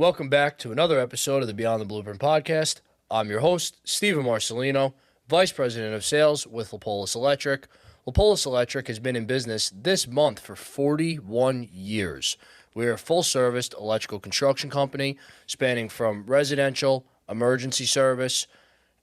welcome back to another episode of the Beyond the Blueprint podcast. I'm your host, Steven Marcelino, Vice President of Sales with Lippolis Electric. Lippolis Electric has been in business this month for 41 years. We're a full-service electrical construction company spanning from residential, emergency service,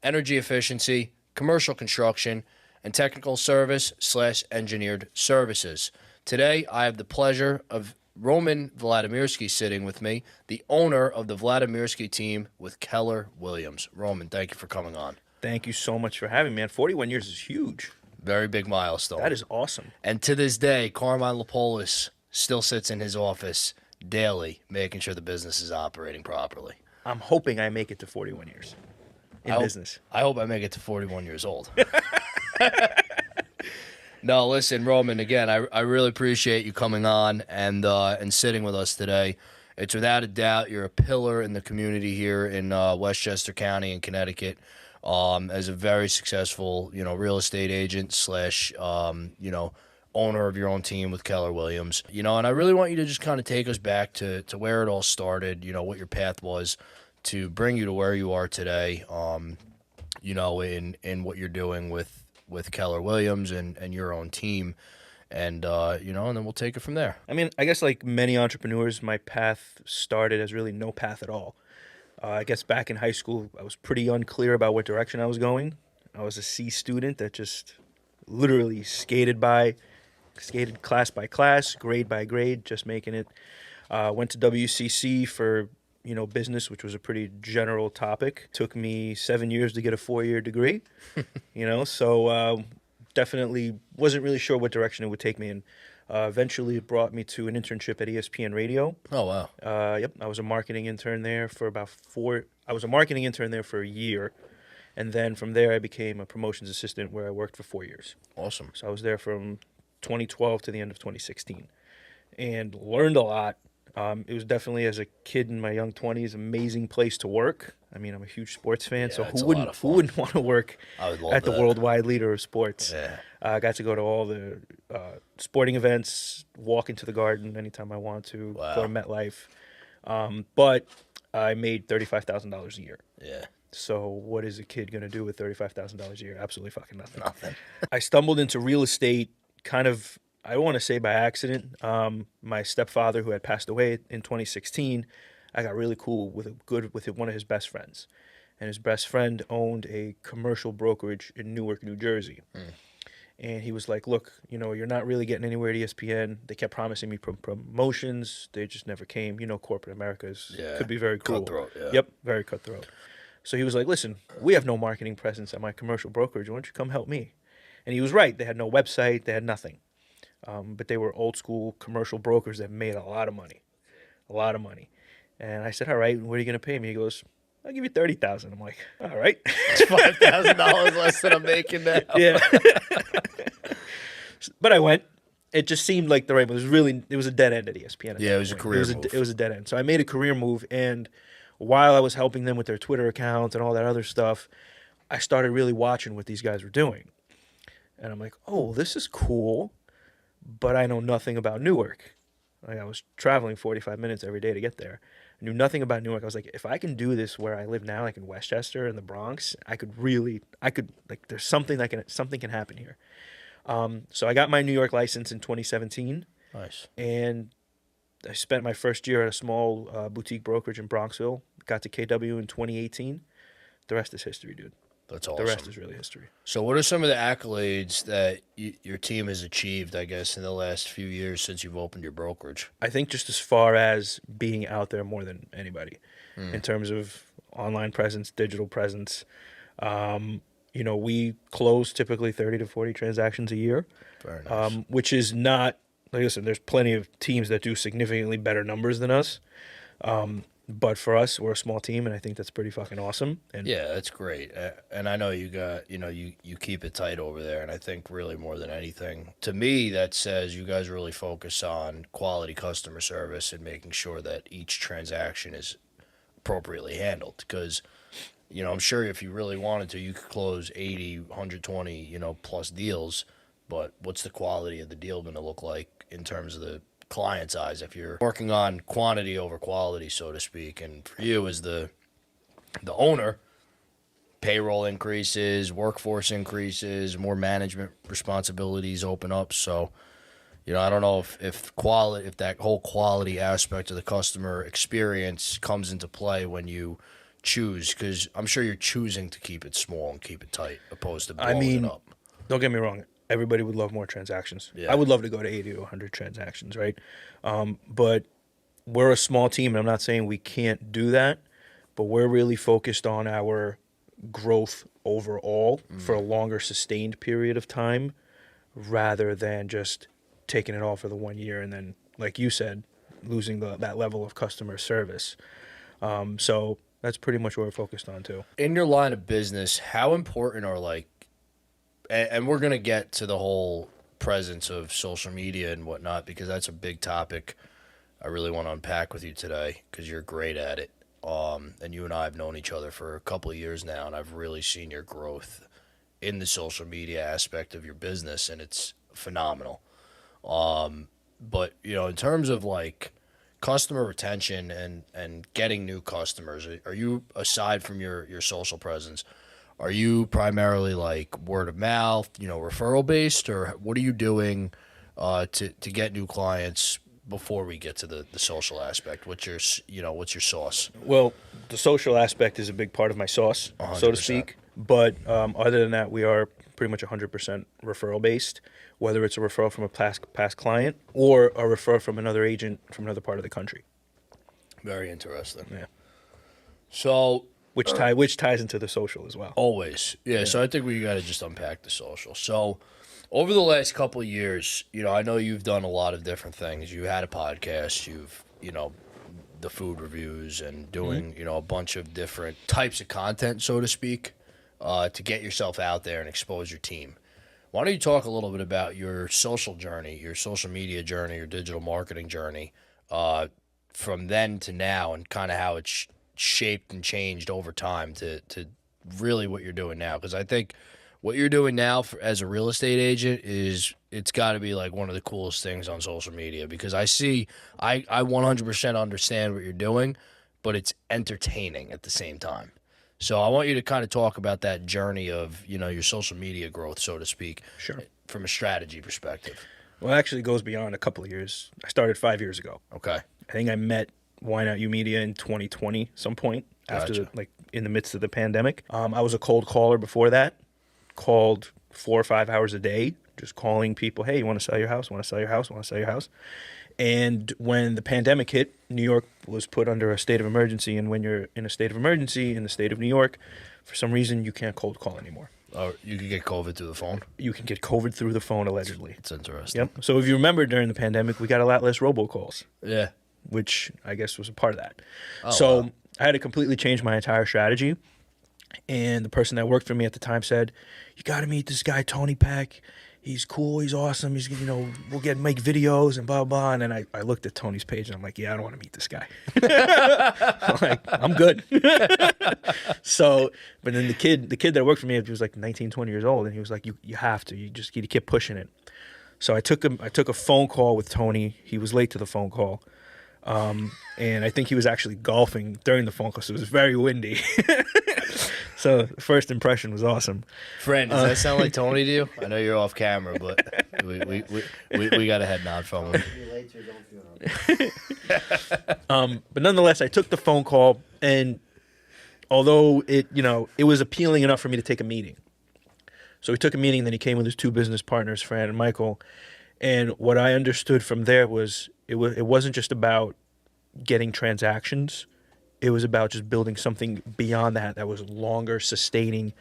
energy efficiency, commercial construction, and technical service/engineered services. Today, I have the pleasure of Roman Vladimirsky sitting with me, the owner of the Vladimirsky team with Keller Williams. Roman, thank you for coming on. Thank you so much for having me, man. 41 years is huge. Very big milestone. That is awesome. And to this day, Carmine Lippolis still sits in his office daily, making sure the business is operating properly. I'm hoping I make it to 41 years in business. I hope I make it to 41 years old. No, listen, Roman, again, I really appreciate you coming on and sitting with us today. It's without a doubt you're a pillar in the community here in Westchester County in Connecticut. As a very successful, real estate agent / owner of your own team with Keller Williams. And I really want you to just kind of take us back to where it all started, what your path was to bring you to where you are today, in what you're doing with Keller Williams and your own team. And then we'll take it from there. I mean, I guess like many entrepreneurs, my path started as really no path at all. I guess back in high school, I was pretty unclear about what direction I was going. I was a C student that just literally skated class by class, grade by grade, just making it. Went to WCC for, business, which was a pretty general topic. Took me 7 years to get a 4-year degree, so definitely wasn't really sure what direction it would take me in. Eventually, it brought me to an internship at ESPN Radio. Oh, wow. Yep, I was a marketing intern there for a year. And then from there, I became a promotions assistant where I worked for 4 years. Awesome. So I was there from 2012 to the end of 2016 and learned a lot. It was definitely, as a kid in my young 20s, amazing place to work. I mean, I'm a huge sports fan, so who wouldn't want to work at the worldwide leader of sports? Yeah. I got to go to all the sporting events, walk into the Garden anytime I want to, Wow. go to MetLife. But I made $35,000 a year. Yeah. So what is a kid going to do with $35,000 a year? Absolutely fucking nothing. Nothing. I stumbled into real estate kind of, I don't want to say by accident. My stepfather, who had passed away in 2016, I got really cool with one of his best friends. And his best friend owned a commercial brokerage in Newark, New Jersey. And he was like, look, you're not really getting anywhere at ESPN. They kept promising me promotions. They just never came. Corporate America could be very cruel. Cutthroat, yeah. Yep, very cutthroat. So he was like, listen, we have no marketing presence at my commercial brokerage. Why don't you come help me? And he was right. They had no website. They had nothing. But they were old school commercial brokers that made a lot of money. And I said, all right, what are you going to pay me? He goes, I'll give you $30,000. I'm like, all right. It's $5,000 less than I'm making now. Yeah. But I went. It just seemed like the right move. It was a dead end at ESPN. Yeah, it was a career move. It was a dead end. So I made a career move. And while I was helping them with their Twitter account and all that other stuff, I started really watching what these guys were doing. And I'm like, oh, this is cool. But I know nothing about Newark. I was traveling 45 minutes every day to get there. I knew nothing about Newark. I was like, if I can do this where I live now, like in Westchester and the Bronx, there's something can happen here. So I got my New York license in 2017. Nice. And I spent my first year at a small boutique brokerage in Bronxville. Got to KW in 2018. The rest is history, dude. That's awesome. The rest is really history. So what are some of the accolades that your team has achieved, I guess, in the last few years since you've opened your brokerage? I think just as far as being out there more than anybody in terms of online presence, digital presence. We close typically 30 to 40 transactions a year, Very nice. Which is not, like, listen, there's plenty of teams that do significantly better numbers than us. But for us, we're a small team, and I think that's pretty fucking awesome. And yeah, that's great. And I know you got, you keep it tight over there, and I think really more than anything, to me, that says you guys really focus on quality customer service and making sure that each transaction is appropriately handled. Because, I'm sure if you really wanted to, you could close 80, 120, plus deals, but what's the quality of the deal going to look like in terms of the client's eyes, if you're working on quantity over quality, so to speak. And for you as the owner, payroll increases, workforce increases, more management responsibilities open up. So, I don't know if quality, if that whole quality aspect of the customer experience comes into play when you choose, because I'm sure you're choosing to keep it small and keep it tight, opposed to blowing it up. Don't get me wrong. Everybody would love more transactions. Yeah. I would love to go to 80 to 100 transactions, right? But we're a small team, and I'm not saying we can't do that, but we're really focused on our growth overall for a longer sustained period of time rather than just taking it all for the 1 year and then, like you said, losing that level of customer service. So that's pretty much what we're focused on too. In your line of business, how important are and we're going to get to the whole presence of social media and whatnot, because that's a big topic I really want to unpack with you today, because you're great at it. And you and I have known each other for a couple of years now, and I've really seen your growth in the social media aspect of your business, and it's phenomenal. But, in terms of customer retention and getting new customers, are you, aside from your social presence, are you primarily word of mouth, referral based, or what are you doing to get new clients before we get to the social aspect? What's your sauce? Well, the social aspect is a big part of my sauce, 100%. so to speak. But other than that, we are pretty much 100% referral based, whether it's a referral from a past client or a referral from another agent from another part of the country. Very interesting. Yeah. So which ties into the social as well. Always. Yeah. So I think we got to just unpack the social. So over the last couple of years, I know you've done a lot of different things. You had a podcast, you've, the food reviews and doing, a bunch of different types of content, so to speak, to get yourself out there and expose your team. Why don't you talk a little bit about your social journey, your social media journey, your digital marketing journey, from then to now, and kind of how it's shaped and changed over time to really what you're doing now? Because I think what you're doing now as a real estate agent it's got to be one of the coolest things on social media, because I 100% understand what you're doing, but it's entertaining at the same time. So I want you to kind of talk about that journey of, your social media growth, so to speak. Sure. From a strategy perspective. Well, it actually goes beyond a couple of years. I started 5 years ago. Okay. I think I met Why Not You Media in 2020, some point after, in the midst of the pandemic. I was a cold caller before that. Called 4 or 5 hours a day, just calling people, hey, you want to sell your house? Want to sell your house? Want to sell your house? And when the pandemic hit, New York was put under a state of emergency. And when you're in a state of emergency in the state of New York, for some reason, you can't cold call anymore. Oh, you can get COVID through the phone? You can get COVID through the phone, allegedly. It's interesting. Yep. So if you remember, during the pandemic, we got a lot less robocalls. Yeah. Which I guess was a part of that. Oh, so wow. I had to completely change my entire strategy. And the person that worked for me at the time said, you got to meet this guy, Tony Peck. He's cool. He's awesome. He's, we'll make videos and blah, blah. And then I looked at Tony's page and I'm like, yeah, I don't want to meet this guy. I'm good. So, but then the kid that worked for me, he was 19, 20 years old. And he was like, you have to, you keep pushing it. So I took a phone call with Tony. He was late to the phone call. And I think he was actually golfing during the phone call, so it was very windy. So the first impression was awesome. Friend, does that sound like Tony to you? I know you're off camera, but we got a head nod from him. But nonetheless, I took the phone call, and although it was appealing enough for me to take a meeting. So he took a meeting, then he came with his 2 business partners, Fran and Michael. And what I understood from there was it wasn't just about getting transactions. It was about just building something beyond that was longer, sustaining,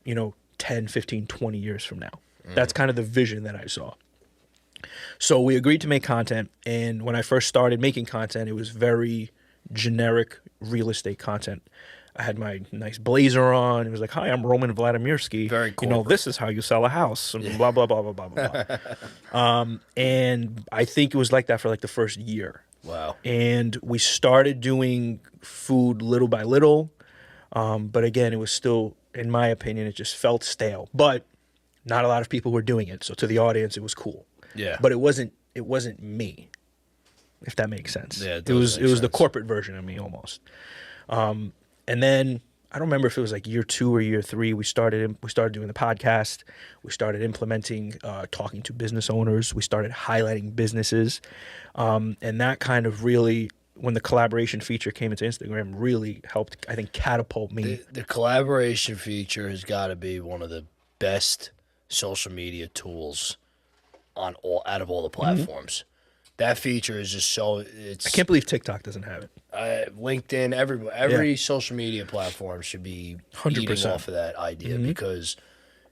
10, 15, 20 years from now. That's kind of the vision that I saw. So we agreed to make content. And when I first started making content, it was very generic real estate content. I had my nice blazer on. It was like, hi, I'm Roman Vladimirsky. Very corporate. This is how you sell a house. And blah, blah, blah, blah, blah, blah, blah. And I think it was like that for the first year. Wow. And we started doing food little by little. But again, it was still, in my opinion, it just felt stale. But not a lot of people were doing it. So to the audience, it was cool. Yeah. But it wasn't me. if that makes sense. Yeah, it was makes the sense. corporate version of me almost. And then I don't remember if it was like year 2 or year 3. We started doing the podcast. We started implementing, talking to business owners. We started highlighting businesses, and that kind of really, when the collaboration feature came into Instagram, really helped, I think, catapult me. The collaboration feature has got to be one of the best social media tools out of all the platforms. That feature is just so I can't believe TikTok doesn't have it. LinkedIn, every social media platform should be 100%. eating off of that idea because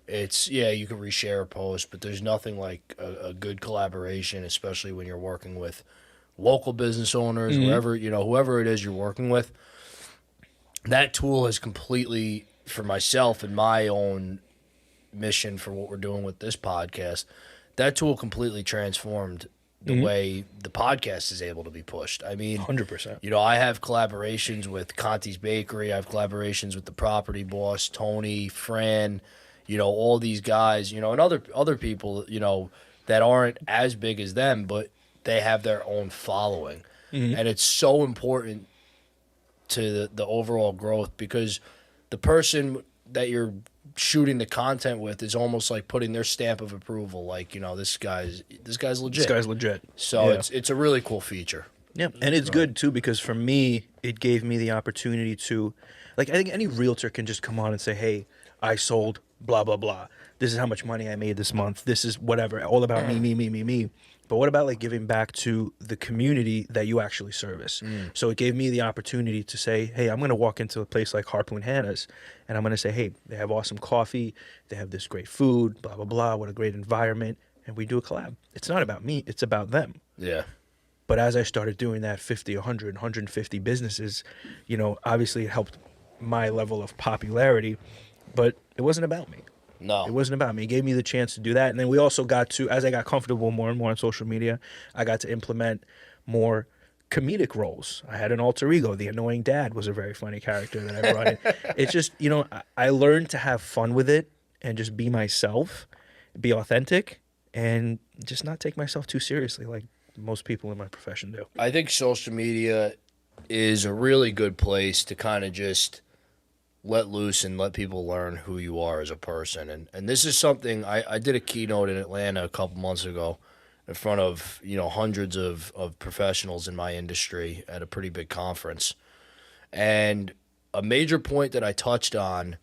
it's you can reshare a post, but there's nothing like a good collaboration, especially when you're working with local business owners, whoever it is you're working with. That tool has completely, for myself and my own mission for what we're doing with this podcast, that tool completely transformed the way the podcast is able to be pushed. I mean, 100%. I have collaborations with Conti's Bakery. I have collaborations with the Property Boss, Tony, Fran, all these guys, and other people, that aren't as big as them, but they have their own following. And it's so important to the overall growth because the person that you're shooting the content with is almost like putting their stamp of approval, like this guy's legit. This guy's legit. So Yeah. it's a really cool feature. Yeah, and it's good too because for me, it gave me the opportunity to, like, I think any realtor can just come on and say, "Hey, I sold blah blah blah. This is how much money I made this month. This is whatever, all about me." But what about like giving back to the community that you actually service? So it gave me the opportunity to say, "Hey, I'm going to walk into a place like Harpoon Hannah's, and I'm going to say, hey, they have awesome coffee, they have this great food, blah blah blah. What a great environment." And we do a collab. It's not about me, it's about them. Yeah. But as I started doing that, 50, 100, 150 businesses, obviously it helped my level of popularity, but it wasn't about me. No. It wasn't about me. It gave me the chance to do that. And then we also got to, as I got comfortable more and more on social media, I got to implement more comedic roles. I had an alter ego. The annoying dad was a very funny character that I brought in. It's just, I learned to have fun with it and just be myself, be authentic, and just not take myself too seriously like most people in my profession do. I think social media is a really good place to kind of just let loose and let people learn who you are as a person. And this is something I did a keynote in Atlanta a couple months ago in front of, hundreds of professionals in my industry at a pretty big conference. And a major point that I touched on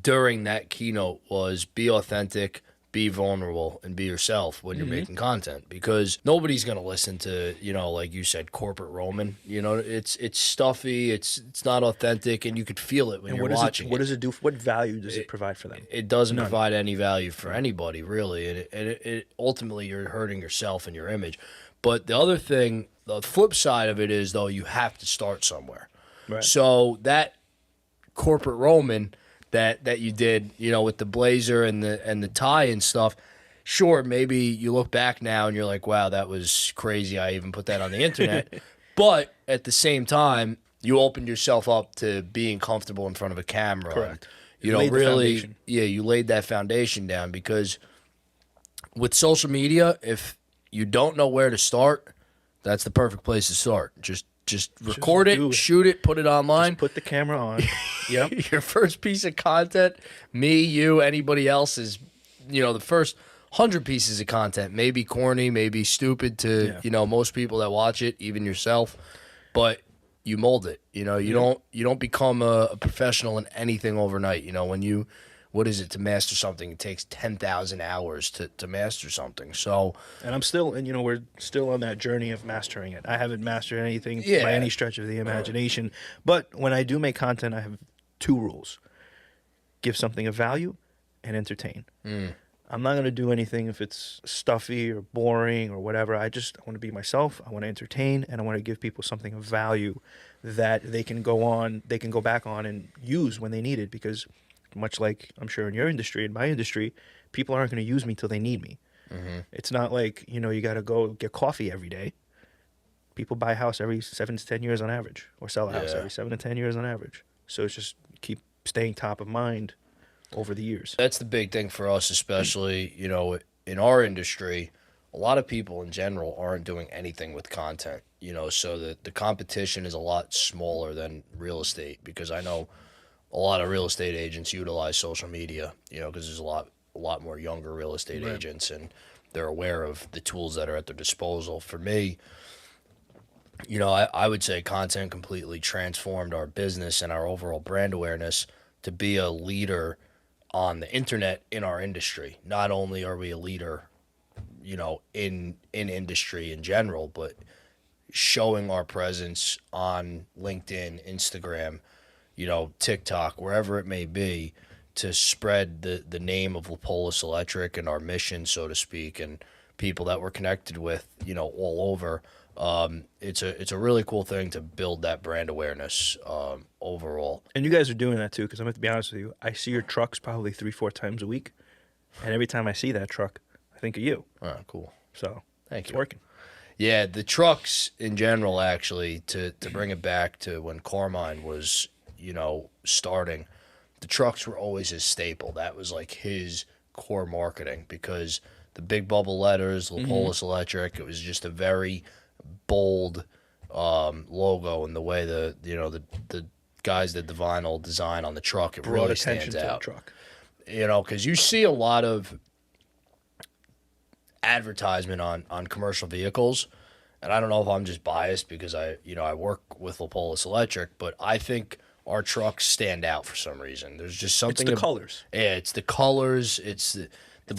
during that keynote was be authentic, be vulnerable, and be yourself when you're making content, because nobody's going to listen to, like you said, corporate Roman. It's stuffy, it's not authentic, and you could feel it when you're watching. What does it do? What value does it provide for them? It doesn't provide any value for anybody, really. And it ultimately, you're hurting yourself and your image. But the other thing, the flip side of it is, though, you have to start somewhere. Right. So that corporate Roman that you did, with the blazer and the tie and stuff, sure, maybe you look back now and you're like, wow, that was crazy. I even put that on the internet. But at the same time, you opened yourself up to being comfortable in front of a camera. Correct. You laid the really, foundation. you laid that foundation down, because with social media, if you don't know where to start, that's the perfect place to start. Just record do it, it. shoot it, put it online. Just put the camera on. Yep. Your first piece of content, me, you, anybody else, is, the first 100 pieces of content may be corny, may be stupid to, most people that watch it, even yourself, but you mold it. You don't become a professional in anything overnight. What is it to master something? It takes 10,000 hours to master something. So, And we're still on that journey of mastering it. I haven't mastered anything by any stretch of the imagination. But when I do make content, I have 2 rules: give something of value and entertain. I'm not going to do anything if it's stuffy or boring or whatever. I want to be myself. I want to entertain, and I want to give people something of value that they can go back on and use when they need it, because much like I'm sure in your industry, in my industry, people aren't going to use me till they need me. It's not like, you got to go get coffee every day. People buy a house every 7 to 10 years on average, or sell a house every 7 to 10 years on average. So it's just keep staying top of mind over the years. that's the big thing for us, especially, in our industry. a lot of people in general aren't doing anything with content, so the competition is a lot smaller than real estate, because I know a lot of real estate agents utilize social media, because there's a lot more younger real estate agents, and they're aware of the tools that are at their disposal. For me, I would say content completely transformed our business and our overall brand awareness to be a leader on the internet in our industry. Not only are we a leader, in industry in general, but showing our presence on LinkedIn, Instagram, TikTok, wherever it may be, to spread the name of Lippolis Electric and our mission, so to speak, and people that we're connected with, all over. It's a really cool thing to build that brand awareness overall. And you guys are doing that too, because I'm going to be honest with you. I see your trucks probably 3-4 times a week, and every time I see that truck, I think of you. Oh, cool. So Thank it's you. working. Yeah, the trucks in general, actually, to bring it back to when Carmine was, starting, the trucks were always his staple. That was like his core marketing, because the big bubble letters, Lippolis Electric, it was just a very bold logo, and the way the guys did the vinyl design on the truck, it Brought really attention stands to out. the truck. Because you see a lot of advertisement on commercial vehicles, and I don't know if I'm just biased because I work with Lippolis Electric, but I think our trucks stand out for some reason. There's just something. It's the colors. Yeah, it's the colors. It's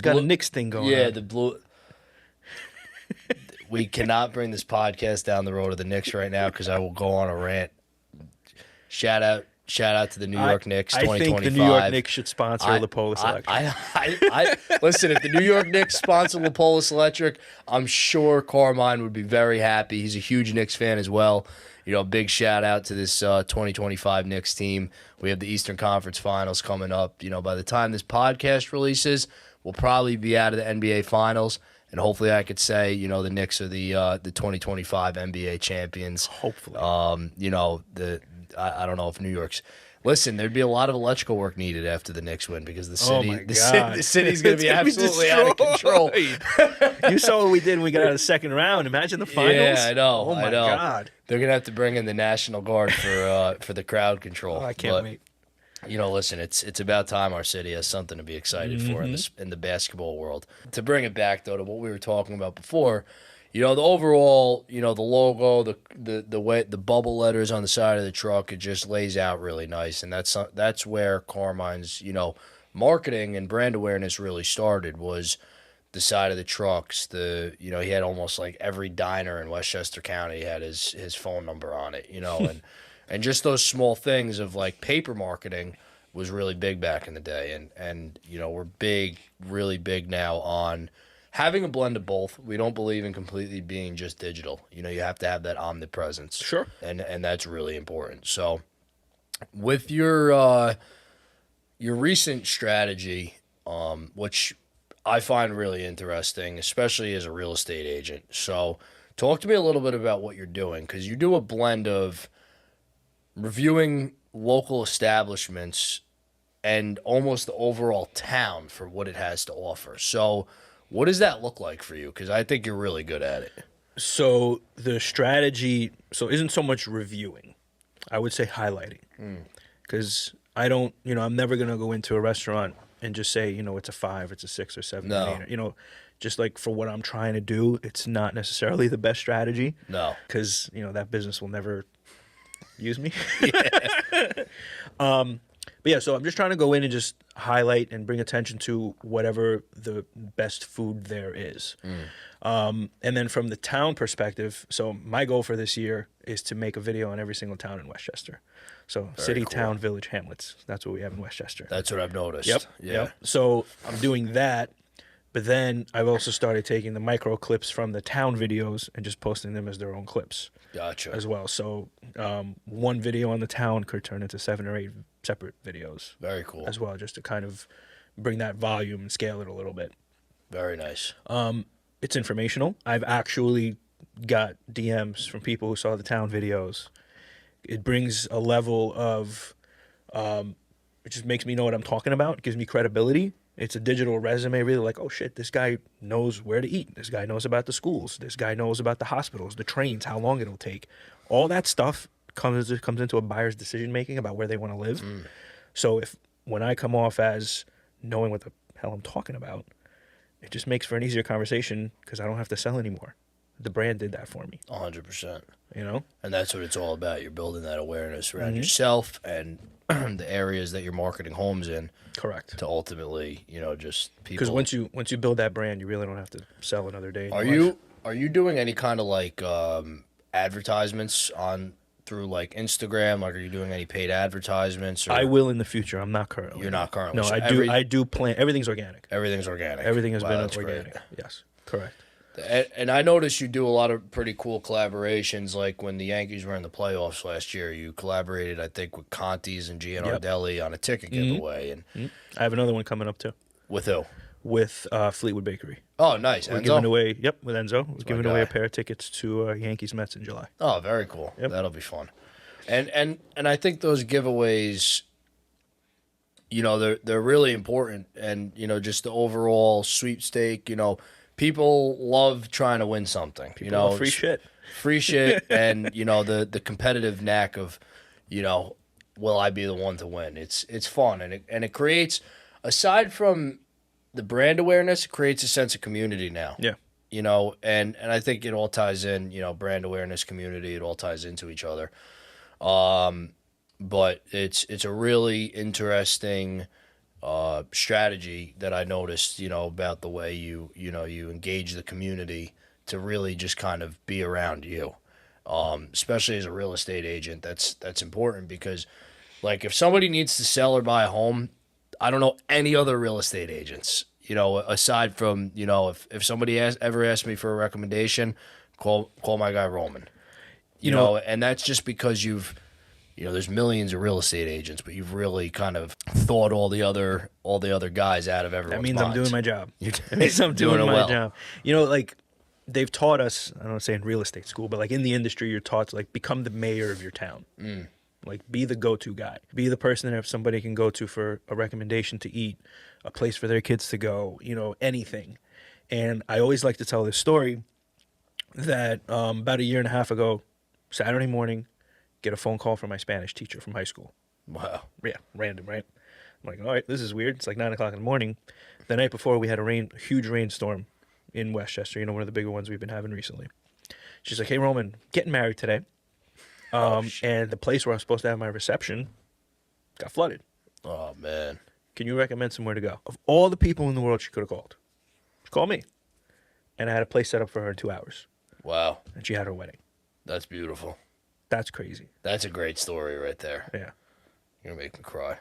got a Knicks thing going on. Yeah, the blue. We cannot bring this podcast down the road of the Knicks right now, because I will go on a rant. Shout out to the New York Knicks, 2025. I think the New York Knicks should sponsor Lippolis Electric. I listen, if the New York Knicks sponsor Lippolis Electric, I'm sure Carmine would be very happy. He's a huge Knicks fan as well. Big shout out to this 2025 Knicks team. We have the Eastern Conference Finals coming up. By the time this podcast releases, we'll probably be out of the NBA Finals. And hopefully I could say, the Knicks are the 2025 NBA champions. Hopefully. I don't know if New York's... Listen, there'd be a lot of electrical work needed after the Knicks win, because the city's going to be absolutely out of control. You saw what we did when we got out of the second round. Imagine the finals. Yeah, I know. Oh, my God. They're going to have to bring in the National Guard for the crowd control. Oh, I can't wait. Listen, it's about time our city has something to be excited for in the basketball world. To bring it back, though, to what we were talking about before, the overall, the logo, the way the bubble letters on the side of the truck, it just lays out really nice, and that's where Carmine's, marketing and brand awareness really started, was the side of the trucks. He had almost like every diner in Westchester County had his phone number on it, and just those small things of like paper marketing was really big back in the day, and we're really big now on having a blend of both. We don't believe in completely being just digital. You have to have that omnipresence. Sure. And that's really important. So with your recent strategy, which I find really interesting, especially as a real estate agent. So talk to me a little bit about what you're doing, because you do a blend of reviewing local establishments and almost the overall town for what it has to offer. So what does that look like for you? Because I think you're really good at it. So the strategy isn't so much reviewing. I would say highlighting. Because I don't, I'm never going to go into a restaurant and just say, it's a 5, it's a 6 or 7 or 8. Just like for what I'm trying to do, it's not necessarily the best strategy. No. Because, that business will never use me. But yeah, so I'm just trying to go in and just highlight and bring attention to whatever the best food there is. And then from the town perspective, so my goal for this year is to make a video on every single town in Westchester. So city, cool. Town, village, hamlets. That's what we have in Westchester. That's what I've noticed. Yep. Yeah. Yep. So I'm doing that. But then I've also started taking the micro clips from the town videos and just posting them as their own clips. Gotcha. As well. So one video on the town could turn into 7 or 8 separate videos. Very cool. As well, just to kind of bring that volume and scale it a little bit. Very nice. It's informational. I've actually got DMs from people who saw the town videos. It brings a level of, it just makes me know what I'm talking about. It gives me credibility. It's a digital resume, really like, oh shit, this guy knows where to eat. This guy knows about the schools. This guy knows about the hospitals, the trains, how long it'll take. All that stuff comes into a buyer's decision making about where they want to live. So when I come off as knowing what the hell I'm talking about, it just makes for an easier conversation because I don't have to sell anymore. The brand did that for me. 100%. You know? And that's what it's all about. You're building that awareness around yourself and the areas that you're marketing homes in. Correct. To ultimately, just people. Because once you build that brand, you really don't have to sell another day. Are you doing any kind of like advertisements through like Instagram? Like, are you doing any paid advertisements? Or I will in the future. I'm not currently. You're not currently. No, So I do plan. Everything's organic. Everything's organic. Everything has been that's organic. great. Yes, correct. And I noticed you do a lot of pretty cool collaborations. Like when the Yankees were in the playoffs last year, you collaborated, I think, with Conti's and Gianardelli on a ticket giveaway. And I have another one coming up too. with who? With Fleetwood Bakery. Oh, nice. We're Enzo? giving away. Yep, with Enzo. We're my giving away guy. a pair of tickets to Yankees Mets in July. Oh, very cool. Yep. That'll be fun. And I think those giveaways, they're really important. And just the overall sweepstake, people love trying to win something. Love free shit. Free shit and, the competitive knack of, will I be the one to win? It's fun and it creates, aside from the brand awareness, it creates a sense of community now. Yeah. And I think it all ties in, brand awareness, community, it all ties into each other. But it's a really interesting strategy that I noticed, about the way you engage the community to really just kind of be around you. Especially as a real estate agent, that's important because, like, if somebody needs to sell or buy a home, I don't know any other real estate agents, aside from, if somebody ever asked me for a recommendation, call my guy Roman. And that's just because there's millions of real estate agents, but you've really kind of thought all the other guys out of everyone's That means minds. I'm doing my job. That means I'm doing it my well. job. Like, they've taught us, I don't want to say in real estate school, but like in the industry, you're taught to like become the mayor of your town. Like, be the go-to guy. Be the person that if somebody can go to for a recommendation to eat, a place for their kids to go, anything. And I always like to tell this story that about a year and a half ago, Saturday morning, get a phone call from my Spanish teacher from high school. Wow. Yeah, random, right? I'm like, all right, this is weird. It's like 9 o'clock in the morning. The night before, we had a huge rainstorm in Westchester, one of the bigger ones we've been having recently. She's like, hey, Roman, getting married today. And the place where I was supposed to have my reception got flooded. Oh, man. Can you recommend somewhere to go? Of all the people in the world she could have called, she called me. And I had a place set up for her in 2 hours. Wow. And she had her wedding. That's beautiful. That's crazy. That's a great story right there. Yeah. You're going to make me cry.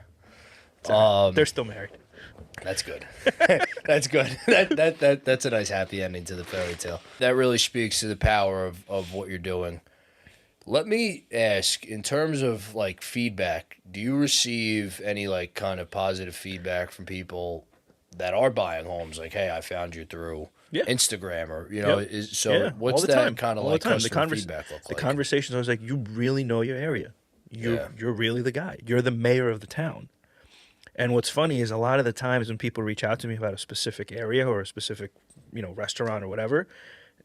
They're still married. That's good. That's good. That's a nice happy ending to the fairy tale. That really speaks to the power of what you're doing. Let me ask, in terms of like feedback, do you receive any like kind of positive feedback from people that are buying homes? Like, hey, I found you through Instagram, or Yep. What's all the that time. kind of all like the time. customer feedback look The like? conversations, I was like, you really know your area. You're really the guy. You're the mayor of the town. And what's funny is a lot of the times when people reach out to me about a specific area or a specific, restaurant or whatever,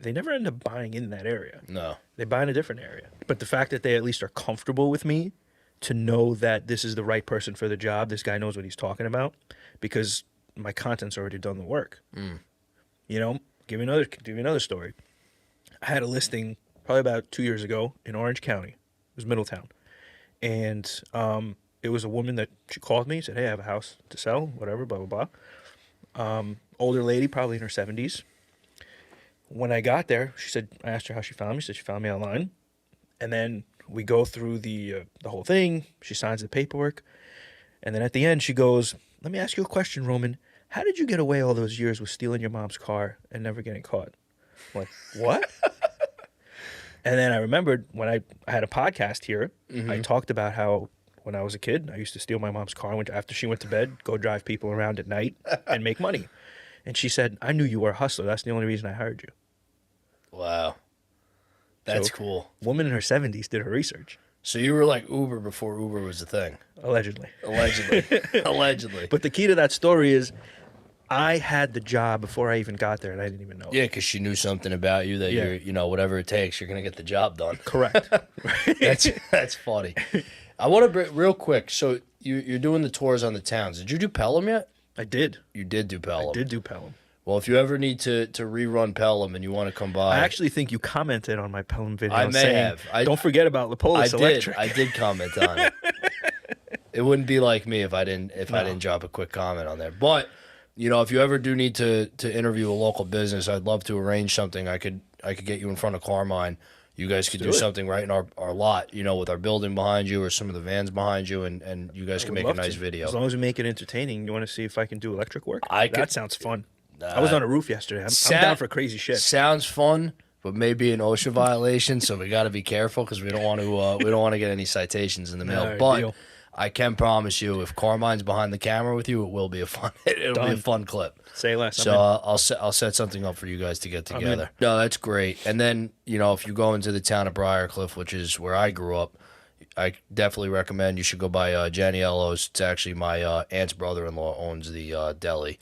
they never end up buying in that area. No. They buy in a different area. But the fact that they at least are comfortable with me to know that this is the right person for the job, this guy knows what he's talking about, because my content's already done the work. Give me another story. I had a listing probably about 2 years ago in Orange County. It was Middletown. And it was a woman that she called me, said, hey, I have a house to sell, whatever, blah, blah, blah. Older lady, probably in her 70s. When I got there, I asked her how she found me. She said she found me online. And then we go through the whole thing. She signs the paperwork. And then at the end, she goes, let me ask you a question, Roman. How did you get away all those years with stealing your mom's car and never getting caught? I'm like, what? And then I remembered when I had a podcast here, I talked about how when I was a kid, I used to steal my mom's car after she went to bed, go drive people around at night and make money. And she said, I knew you were a hustler. That's the only reason I hired you. Wow. That's So, cool. Woman in her 70s did her research. So you were like Uber before Uber was a thing. Allegedly. Allegedly. Allegedly. But the key to that story is I had the job before I even got there, and I didn't even know it. Yeah, because she knew something about you that Yeah. you're, whatever it takes, you're gonna get the job done. Correct. That's funny. I want to bring real quick. So you're doing the tours on the towns. Did you do Pelham yet? I did. You did do Pelham. I did do Pelham. Well, if you ever need to rerun Pelham and you want to come by, I actually think you commented on my Pelham video. I may saying, have. Don't forget about Lippolis Electric. I did comment on it. It wouldn't be like me if I didn't drop a quick comment on there. But if you ever do need to interview a local business, I'd love to arrange something. I could get you in front of Carmine. You guys could do something right in our lot, with our building behind you or some of the vans behind you, and you guys can make a nice video. As long as we make it entertaining. You want to see if I can do electric work? That sounds fun. I was on a roof yesterday. I'm down for crazy shit. Sounds fun, but maybe an OSHA violation, so we got to be careful because we don't want to get any citations in the mail. But deal. I can promise you, if Carmine's behind the camera with you, it will be a fun. It'll be a fun clip. Say less. So I'll set something up for you guys to get together. No, that's great. And then if you go into the town of Briarcliff, which is where I grew up, I definitely recommend you should go by Janiello's. It's actually my aunt's brother-in-law owns the deli.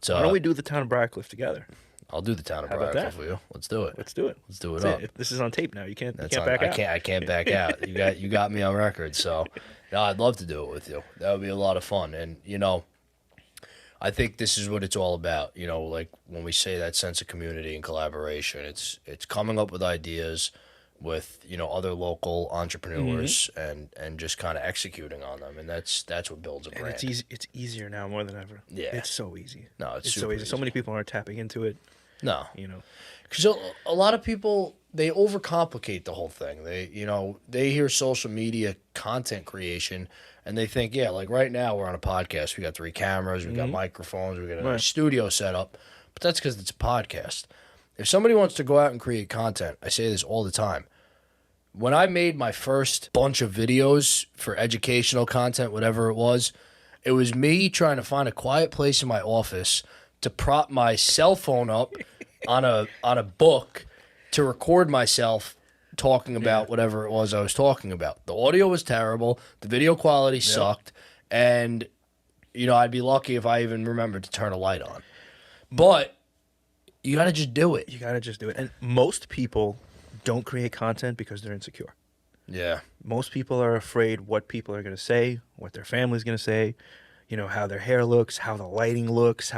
So why don't we do the town of Briarcliff together? I'll do the town of Briarcliff for you. Let's do it. Let's do it. Let's do it up. This is on tape now. You can't back out. I can't back out. You got me on record. So, no, I'd love to do it with you. That would be a lot of fun. And I think this is what it's all about. Like when we say that sense of community and collaboration, it's coming up with ideas with other local entrepreneurs and just kind of execuking on them, and that's what builds a brand. And it's easier now more than ever. Yeah, it's so easy. No, it's so easy. So many people aren't tapping into it. No, because a lot of people, they overcomplicate the whole thing. They hear social media content creation and they think, yeah, like right now we're on a podcast. We got 3 cameras, we got microphones, we got a studio set up, but that's because it's a podcast. If somebody wants to go out and create content, I say this all the time. When I made my first bunch of videos for educational content, whatever it was me trying to find a quiet place in my office to prop my cell phone up on a book to record myself talking about whatever it was I was talking about. The audio was terrible. The video quality sucked. And, I'd be lucky if I even remembered to turn a light on. But you got to just do it. You got to just do it. And most people don't create content because they're insecure. Yeah. Most people are afraid what people are going to say, what their family's going to say, how their hair looks, how the lighting looks,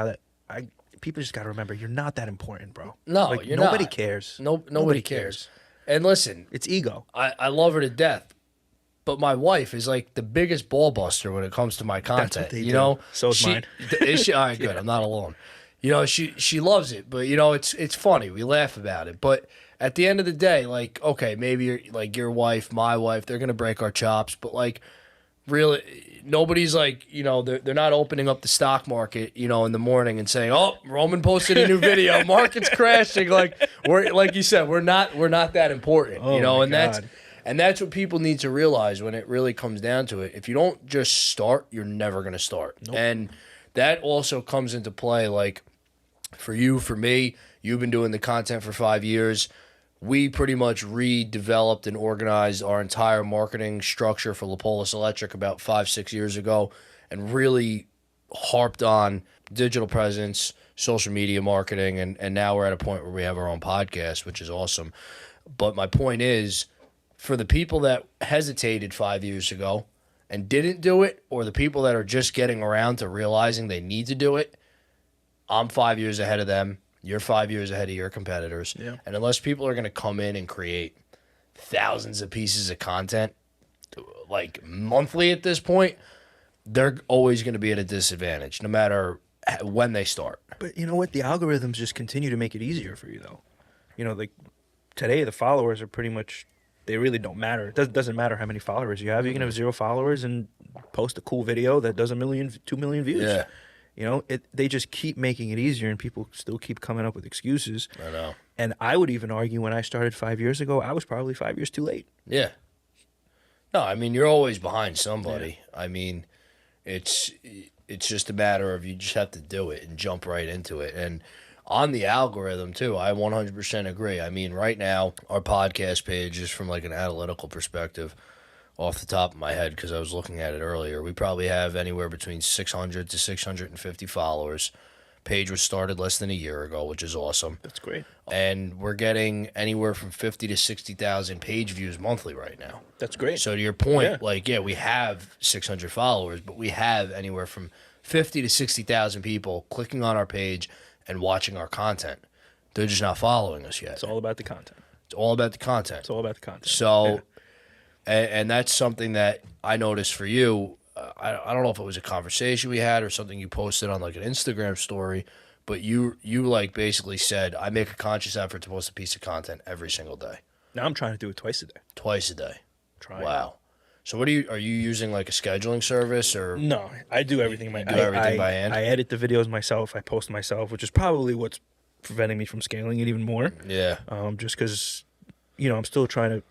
people just got to remember, you're not that important, bro. No, you're nobody not. Cares. Nobody cares. And listen, it's ego. I love her to death. But my wife is like the biggest ball buster when it comes to my content. That's what they do. So is mine. Is she? All right, good. I'm not alone. She loves it, but it's funny. We laugh about it. But at the end of the day, like, okay, maybe your wife, my wife, they're gonna break our chops, but like, really, nobody's like, they're not opening up the stock market, in the morning and saying, "Oh, Roman posted a new video, market's crashing." Like you said, we're not that important, and that's what people need to realize when it really comes down to it. If you don't just start, you're never gonna start, and that also comes into play, like. For you, for me, you've been doing the content for 5 years. We pretty much redeveloped and organized our entire marketing structure for Lippolis Electric about 5-6 years ago and really harped on digital presence, social media marketing, and now we're at a point where we have our own podcast, which is awesome. But my point is, for the people that hesitated 5 years ago and didn't do it, or the people that are just getting around to realizing they need to do it, I'm 5 years ahead of them. You're 5 years ahead of your competitors. Yeah. And unless people are going to come in and create thousands of pieces of content, like monthly at this point, they're always going to be at a disadvantage, no matter when they start. But you know what? The algorithms just continue to make it easier for you, though. Like today, the followers are pretty much, they really don't matter. It doesn't matter how many followers you have. You can have 0 followers and post a cool video that does 1 million, 2 million views. Yeah. They just keep making it easier, and people still keep coming up with excuses. I know. And I would even argue when I started 5 years ago, I was probably 5 years too late. Yeah. No, I mean, you're always behind somebody. Yeah. I mean, it's just a matter of you just have to do it and jump right into it. And on the algorithm, too, I 100% agree. I mean, right now, our podcast page is from like an analytical perspective. Off the top of my head, because I was looking at it earlier, we probably have anywhere between 600 to 650 followers. Page was started less than a year ago, which is awesome. That's great. And we're getting anywhere from 50 to 60,000 page views monthly right now. That's great. So to your point, Yeah. we have 600 followers, but we have anywhere from 50 to 60,000 people clicking on our page and watching our content. They're just not following us yet. It's all about the content. It's all about the content. It's all about the content. So, and that's something that I noticed for you. I don't know if it was a conversation we had or something you posted on like an Instagram story, but you like basically said, I make a conscious effort to post a piece of content every single day. Now I'm trying to do it twice a day. Twice a day. Trying. Wow. So are you using like a scheduling service or? No, I do everything by hand? I edit the videos myself. I post myself, which is probably what's preventing me from scaling it even more. Yeah. Just because, I'm still trying to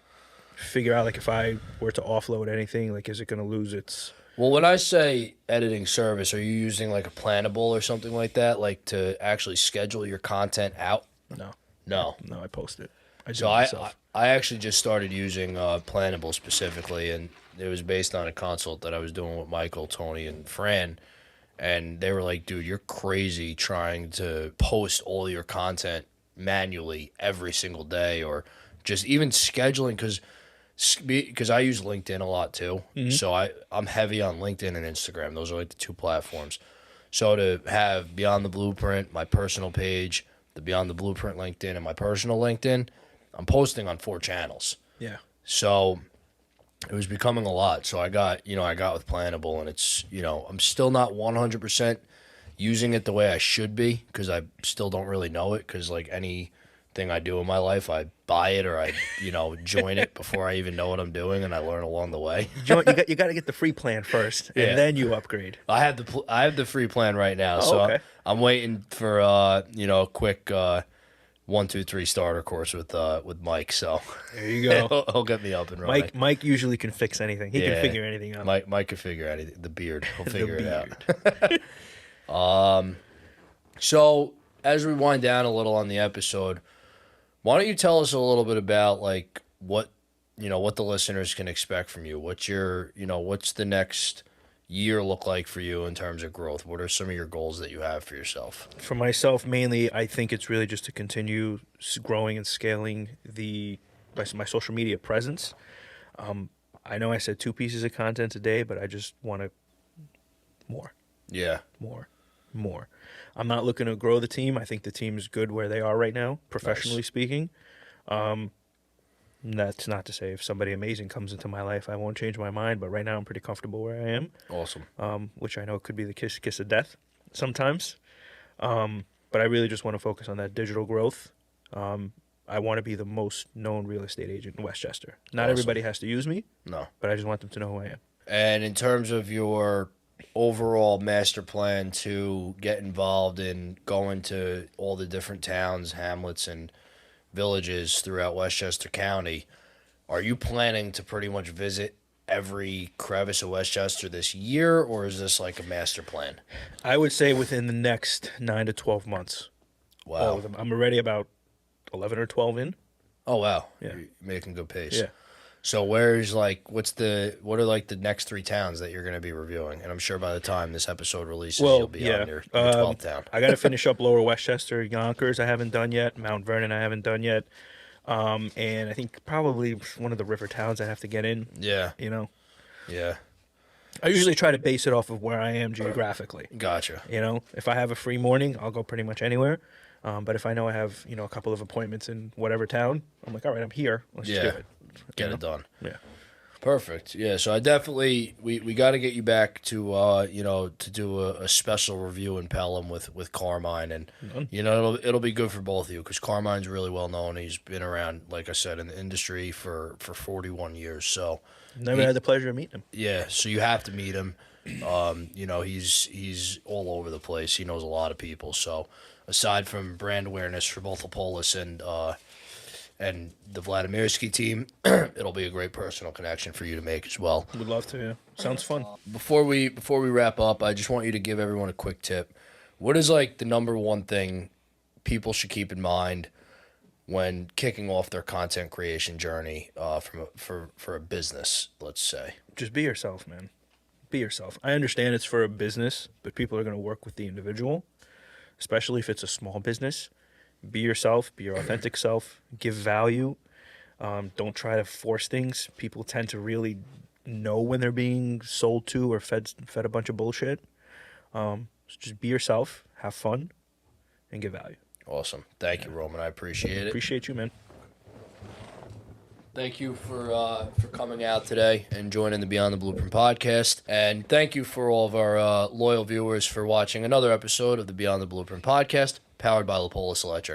figure out, like, if I were to offload anything, like, is it going to lose its... Well, when I say editing service, are you using like a Plannable or something like that, like to actually schedule your content out? No. No. No, I post it. I do So it I myself. actually just started using Plannable specifically, and it was based on a consult that I was doing with Michael, Tony, and Fran, and they were like, "Dude, you're crazy trying to post all your content manually every single day, or just even scheduling because I use LinkedIn a lot too. So I'm heavy on LinkedIn and Instagram. Those are like the two platforms. So to have Beyond the Blueprint, my personal page, the Beyond the Blueprint LinkedIn, and my personal LinkedIn, I'm posting on 4 channels. Yeah. So it was becoming a lot. So I got with Plannable, and it's, I'm still not 100% using it the way I should be because I still don't really know it because like anything I do in my life, I buy it or I, join it before I even know what I'm doing, and I learn along the way. You got to get the free plan first, Yeah. and then you upgrade. I have the free plan right now, so okay. I'm waiting for a quick 1, 2, 3 starter course with Mike. So There you go. he'll get me up and running. Mike usually can fix anything. He Yeah. can figure anything out. Mike can figure anything. The beard, he'll figure beard. it out. So as we wind down a little on the episode, why don't you tell us a little bit about like what the listeners can expect from you? What's the next year look like for you in terms of growth? What are some of your goals that you have for yourself? For myself, mainly, I think it's really just to continue growing and scaling my social media presence. I know I said 2 pieces of content a day, but I just want to more. Yeah. More. I'm not looking to grow the team. I think the team's good where they are right now, professionally speaking. That's not to say if somebody amazing comes into my life, I won't change my mind. But right now, I'm pretty comfortable where I am. Awesome. Which I know could be the kiss of death sometimes. But I really just want to focus on that digital growth. I want to be the most known real estate agent in Westchester. Not Awesome. everybody has to use me. No. But I just want them to know who I am. And in terms of your overall master plan to get involved in going to all the different towns, hamlets, and villages throughout Westchester County, are you planning to pretty much visit every crevice of Westchester this year, or is this like a master plan? I would say within the next 9 to 12 months. Wow. All of them. I'm already about 11 or 12 in. Oh, wow. Yeah. You're making good pace. Yeah. So what are like the next 3 towns that you're going to be reviewing? And I'm sure by the time this episode releases, you'll be on your 12th town. I got to finish up Lower Westchester. Yonkers I haven't done yet. Mount Vernon I haven't done yet. And I think probably one of the river towns I have to get in. Yeah. Yeah. I usually try to base it off of where I am geographically. Gotcha. If I have a free morning, I'll go pretty much anywhere. But if I know I have, a couple of appointments in whatever town, I'm like, all right, I'm here. Let's just do it. Get it done. Yeah. Perfect. Yeah. So I definitely we got to get you back to to do a special review in Pelham with Carmine, and it'll be good for both of you because Carmine's really well known. He's been around, like I said, in the industry for 41 years. So Never had the pleasure of meeting him. yeah. So you have to meet him. He's all over the place. He knows a lot of people. So aside from brand awareness for both Lippolis and the Vladimirsky team, it'll be a great personal connection for you to make as well. Would love to, yeah. Sounds fun. Before we wrap up, I just want you to give everyone a quick tip. What is like the number one thing people should keep in mind when kicking off their content creation journey for a business, let's say? Just be yourself, man. Be yourself. I understand it's for a business, but people are going to work with the individual. especially if it's a small business. Be yourself, be your authentic self, give value. Don't try to force things. People tend to really know when they're being sold to or fed a bunch of bullshit. So just be yourself, have fun, and give value. Awesome. Thank you, Roman. I appreciate it. Appreciate you, man. Thank you for coming out today and joining the Beyond the Blueprint podcast. And thank you for all of our loyal viewers for watching another episode of the Beyond the Blueprint podcast, powered by Lippolis Electric.